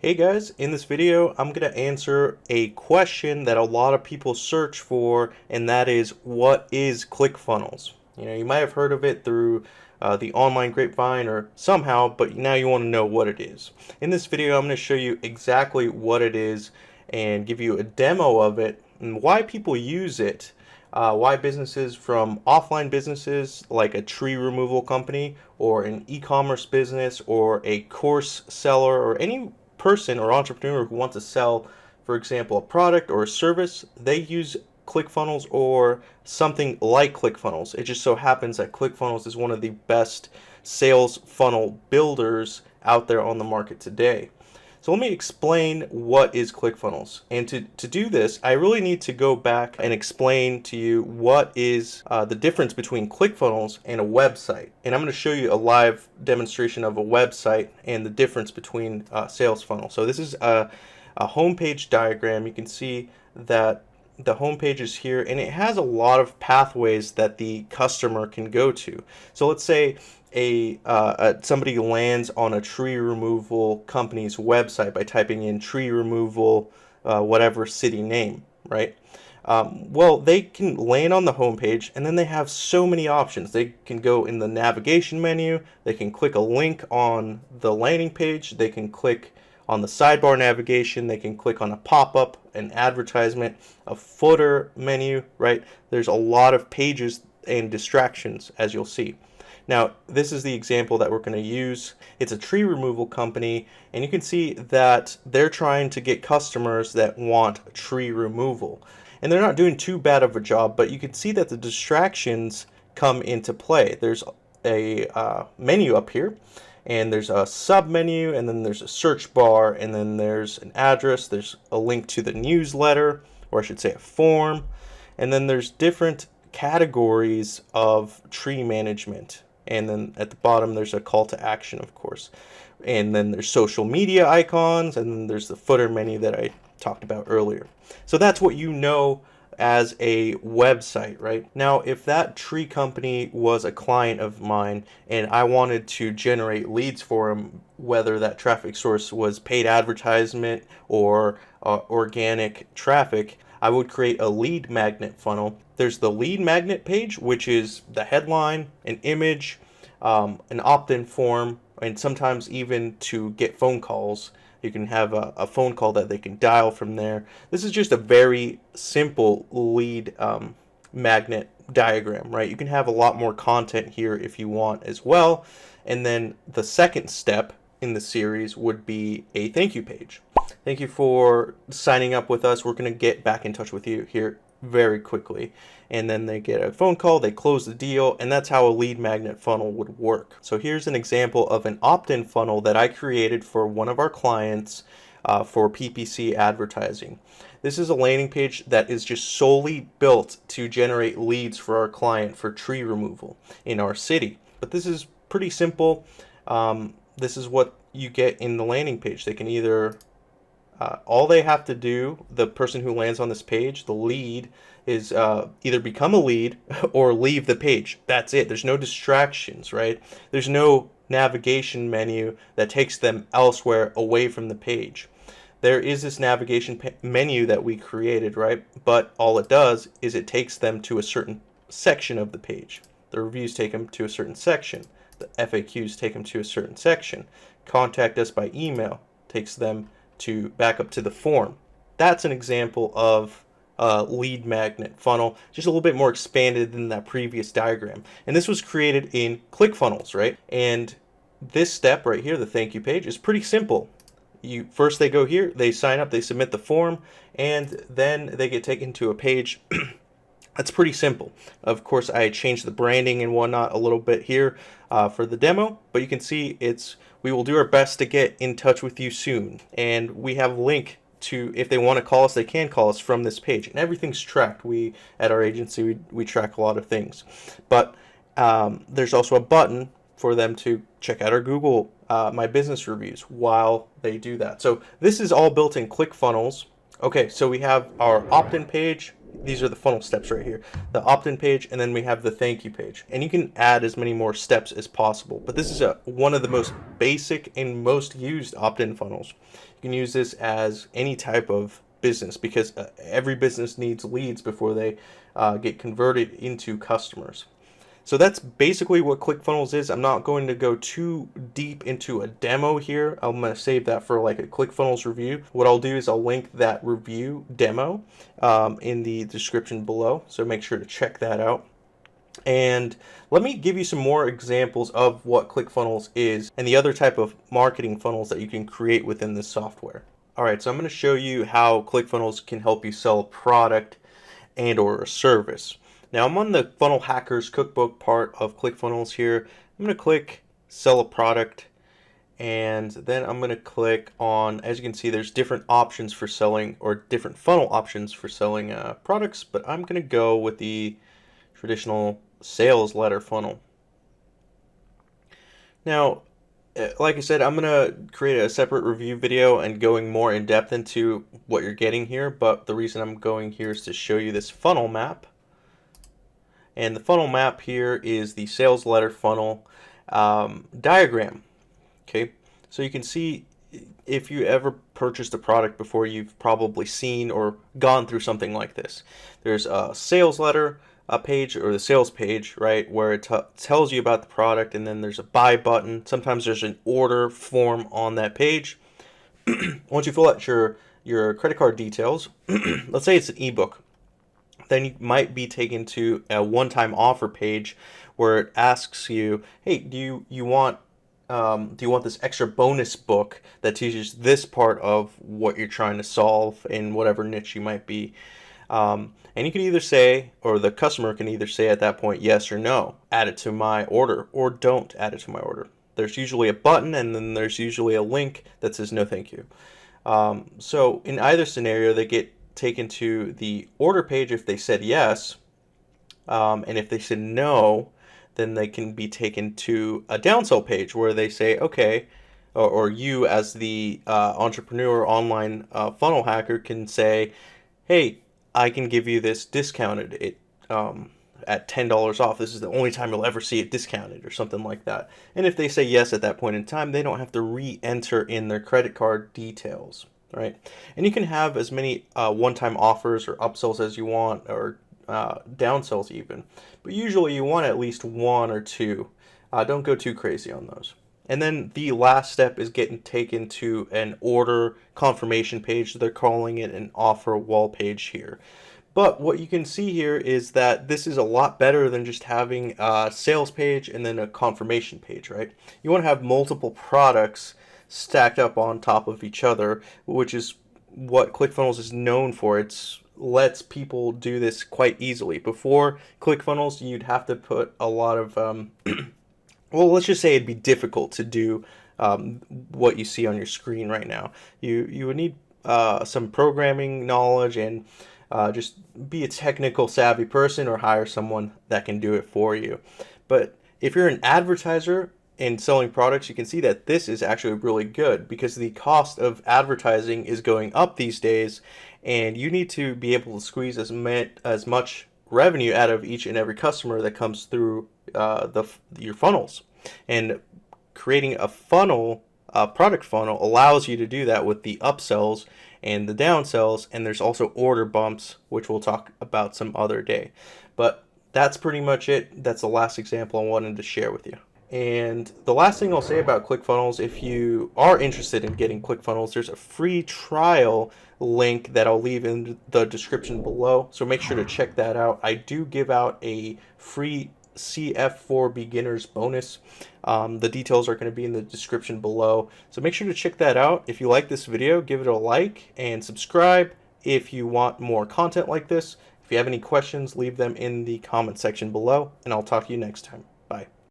Hey guys, in this video I'm going to answer a question that a lot of people search for, and that is, what is ClickFunnels? You might have heard of it through the online grapevine or somehow, but now you want to know what it is. In this video I'm going to show you exactly what it is and give you a demo of it and why people use it. Why businesses, from offline businesses like a tree removal company or an e-commerce business or a course seller or any person or entrepreneur who wants to sell, for example, a product or a service, they use ClickFunnels or something like ClickFunnels. It just so happens that ClickFunnels is one of the best sales funnel builders out there on the market today. So let me explain what is ClickFunnels. And to do this, I really need to go back and explain to you what is the difference between ClickFunnels and a website. And I'm going to show you a live demonstration of a website and the difference between sales funnel. So this is a homepage diagram. You can see that the homepage is here, and it has a lot of pathways that the customer can go to. So let's say somebody lands on a tree removal company's website by typing in tree removal, whatever city name, right? Well, they can land on the homepage, and then they have so many options. They can go in the navigation menu, they can click a link on the landing page, they can click on the sidebar navigation, they can click on a pop-up, an advertisement, a footer menu, right? There's a lot of pages and distractions, as you'll see. Now, this is the example that we're going to use. It's a tree removal company, and you can see that they're trying to get customers that want tree removal. And they're not doing too bad of a job, but you can see that the distractions come into play. There's a menu up here, and there's a sub menu, and then there's a search bar, and then there's an address, there's a link to the newsletter, or I should say a form, and then there's different categories of tree management. And then at the bottom there's a call to action, of course. And then there's social media icons, and then there's the footer menu that I talked about earlier. So that's what you know as a website, right? Now, if that tree company was a client of mine and I wanted to generate leads for them, whether that traffic source was paid advertisement or organic traffic, I would create a lead magnet funnel. There's the lead magnet page, which is the headline, an image, an opt-in form, and sometimes even to get phone calls. You can have a phone call that they can dial from there. This is just a very simple lead magnet diagram, right? You can have a lot more content here if you want as well. And then the second step in the series would be a thank you page. Thank you for signing up with us. We're going to get back in touch with you here very quickly. And then they get a phone call, they close the deal, and that's how a lead magnet funnel would work. So here's an example of an opt-in funnel that I created for one of our clients for PPC advertising. This is a landing page that is just solely built to generate leads for our client for tree removal in our city. But this is pretty simple. This is what you get in the landing page. They can either all they have to do, the person who lands on this page, the lead, is either become a lead or leave the page. That's it. There's no distractions, right? There's no navigation menu that takes them elsewhere away from the page. There is this navigation menu that we created, right? But all it does is it takes them to a certain section of the page. The reviews take them to a certain section. The FAQs take them to a certain section. Contact us by email takes them to back up to the form. That's an example of a lead magnet funnel, just a little bit more expanded than that previous diagram. And this was created in ClickFunnels, right? And this step right here, the thank you page, is pretty simple. First they go here, they sign up, they submit the form, and then they get taken to a page. That's pretty simple. Of course, I changed the branding and whatnot a little bit here for the demo, but you can see we will do our best to get in touch with you soon. And we have a link to, if they want to call us, they can call us from this page. And everything's tracked. At our agency, we track a lot of things. But there's also a button for them to check out our Google My Business reviews while they do that. So this is all built in ClickFunnels. Okay, so we have our opt-in page. These are the funnel steps right here. The opt-in page, and then we have the thank you page. And you can add as many more steps as possible. But this is one of the most basic and most used opt-in funnels. You can use this as any type of business because every business needs leads before they get converted into customers. So that's basically what ClickFunnels is. I'm not going to go too deep into a demo here. I'm going to save that for like a ClickFunnels review. What I'll do is I'll link that review demo in the description below. So make sure to check that out. And let me give you some more examples of what ClickFunnels is and the other type of marketing funnels that you can create within this software. All right, so I'm going to show you how ClickFunnels can help you sell a product and or a service. Now I'm on the Funnel Hackers Cookbook part of ClickFunnels here. I'm going to click Sell a Product, and then I'm going to click on, as you can see, there's different options for selling, or different funnel options for selling products, but I'm going to go with the traditional sales letter funnel. Now, like I said, I'm going to create a separate review video and going more in depth into what you're getting here, but the reason I'm going here is to show you this funnel map. And the funnel map here is the sales letter funnel diagram. Okay, so you can see if you ever purchased a product before, you've probably seen or gone through something like this. There's a sales letter page, or the sales page, right, where it tells you about the product, and then there's a buy button. Sometimes there's an order form on that page. Once you fill out your credit card details, let's say it's an ebook, then you might be taken to a one-time offer page where it asks you, hey, do you want this extra bonus book that teaches this part of what you're trying to solve in whatever niche you might be? And you can either say, or the customer can either say at that point, yes or no, add it to my order, or don't add it to my order. There's usually a button, and then there's usually a link that says no thank you. So in either scenario, they get taken to the order page if they said yes, and if they said no, then they can be taken to a downsell page where they say, okay, or you as the entrepreneur online funnel hacker can say, hey, I can give you this discounted at $10 off. This is the only time you'll ever see it discounted, or something like that. And if they say yes at that point in time, they don't have to re-enter in their credit card details. Right, and you can have as many one-time offers or upsells as you want, or downsells even, but usually you want at least one or two. Don't go too crazy on those. And then the last step is getting taken to an order confirmation page. They're calling it an offer wall page here. But what you can see here is that this is a lot better than just having a sales page and then a confirmation page, right? You want to have multiple products stacked up on top of each other, which is what ClickFunnels is known for. It lets people do this quite easily. Before ClickFunnels, you'd have to put a lot of, well, let's just say it'd be difficult to do what you see on your screen right now. You would need some programming knowledge and just be a technical savvy person, or hire someone that can do it for you. But if you're an advertiser in selling products, you can see that this is actually really good, because the cost of advertising is going up these days, and you need to be able to squeeze as much revenue out of each and every customer that comes through your funnels. And creating a funnel, a product funnel, allows you to do that with the upsells and the downsells, and there's also order bumps, which we'll talk about some other day. But that's pretty much it. That's the last example I wanted to share with you. And the last thing I'll say about ClickFunnels, if you are interested in getting ClickFunnels, there's a free trial link that I'll leave in the description below. So make sure to check that out. I do give out a free CF4 beginners bonus. The details are going to be in the description below. So make sure to check that out. If you like this video, give it a like and subscribe if you want more content like this. If you have any questions, leave them in the comment section below, and I'll talk to you next time.